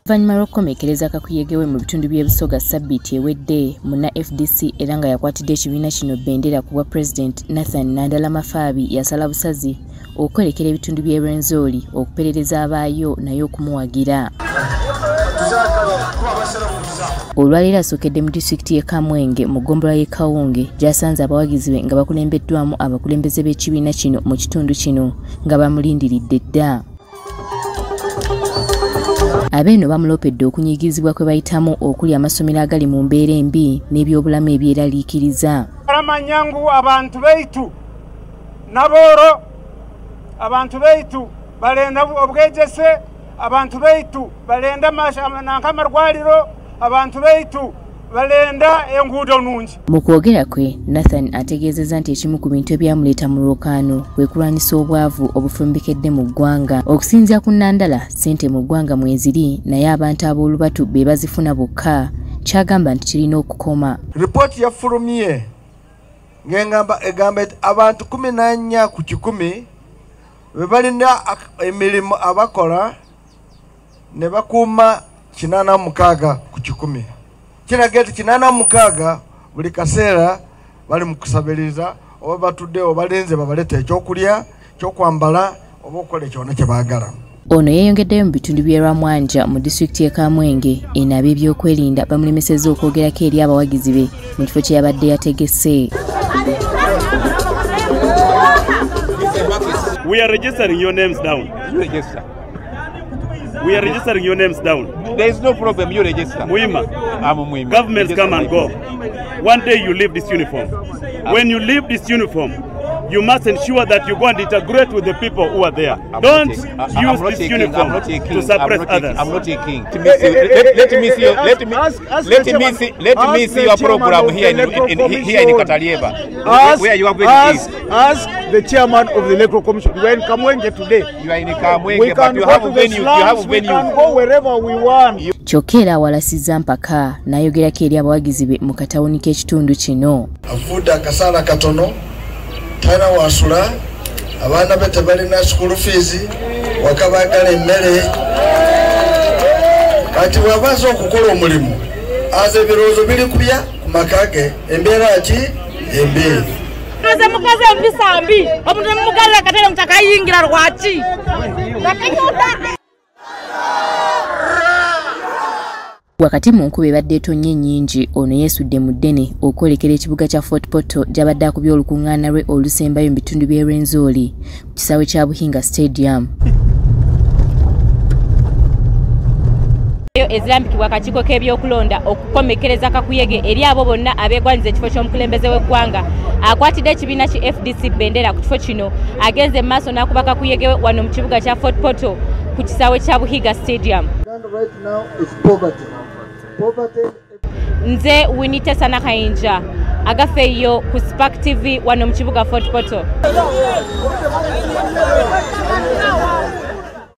Oluvannyuma lw'okukomekkereza Kakuyegewe mu bitundu by'ebusoga Sabbiiti ewedde, munna FDC era nga yakwatidde ekibiina kino bbendera ku bwa Pulezidenti Nathan Nandala Mafaabi yasala busazi okwolekera ebitundu by'e Rwenzori okuperereza abaayo naye okumuwagira. Olwaleero asookedde mu disitulikiti y'e Kamwenge mu ggombolola y'e Kawunge gy'asanze abawagizi be nga bakulembeddwamu abakulembeze b'ekibiina kino mu kitundu kino nga bamulindiridde dda. Abeeno bamuloopedde okunyigizibwa kwe bayitamu okuli amasomero agali mu mbeera embi n'ebyobulamu ebyeraliikiriza. Manyangu abantu baitu Nabooro, abantu baitu balenda obwegese, abantu baitu balenda nankamarwaliro, abantu baitu balenda enguudo nungi. Mu kwogera kwe, Nathan ategeezezza nti ekimu ku bintu ebyamuleeta mu lwokaano kwe kulwanyisa obwavu obufumbikedde mu ggwanga. Okusinziira ku Nandala, ssente mu ggwanga mweziri naye abantu ab'olubatu be bazifuna bokka, kyagamba nti kirina okukoma. Ripooti yafulumye egamba nti abantu 14 ku 100 be balina emirimu abakola ne bakuuma 86 ku 100. Kiraga nti 86 buli kaseera bali mu kusabiriza oba batudde oba balinze babaleeta ekyokulya, ekyokwambala oba okukola kyonna kye baagala. Ono yeeyongeddeyo mu bitundu by'e Rwamwanja mu disitulikiti y'e Kamwenge eno ab'ebyokwerinda bamulemesezza okwogerako eri abawagizi be mu kifo kye yabadde yategese. We are registering your names down. You register. We are registering your names down. There is no problem. You register. Muhima. I'm Muhima. Governments come and go. One day you leave this uniform. When you leave this uniform, you must ensure that you go and integrate with the people who are there. Don't use this uniform to suppress others. I'm not a king. Let me see your program here in Katalieva. Where you are going to ask the chairman of the Electoral Commission. We are in Kamwenge today. You are in Kamwenge, but you have a venue. You have a venue. We can go wherever we want. Kyokka era awalasizza mpaka n'ayogerako eri abawagizi be mu katawuni k'ekitundu kino. Afudde akasaala katono, tana wasula, abaana be tebalina school fees, waka baagala emmere. Kati bw'abaaza okukola omulimu, aza ebirowoozo biri kubya ku maka ge, embeera ki embi. Kaze mukaze empisa mbi, omuntu mumugalira katale mutakayingira lwaki. Wakati mu nkuba ebadde etonnya nnyingi, ono yeesudde mu ddene okwolekera ekibuga kya Fort Portal gy'abadde akubye olukuŋŋaana lwe olusembayo mu bitundu by'e Rwenzori ku kisaawe kya Buhinga Stadium. Ezirambikibwa akakiiko k'ebyokulonda okukomekkereza Kakuyege eri abo bonna abeegwanyiza ekifo ky'omukulembeze w'eggwanga akwatidde ekibiina ki FDC bbendera ku kifo kino agenze mu maaso n'akuba Kakuyege wano mu kibuga kya Fort Portal ku kisaawe kya Buhinga Stadium. Nze Winitesa Nakayinja agafeeyo ku Spark TV wano mu kibuga Fort Portal.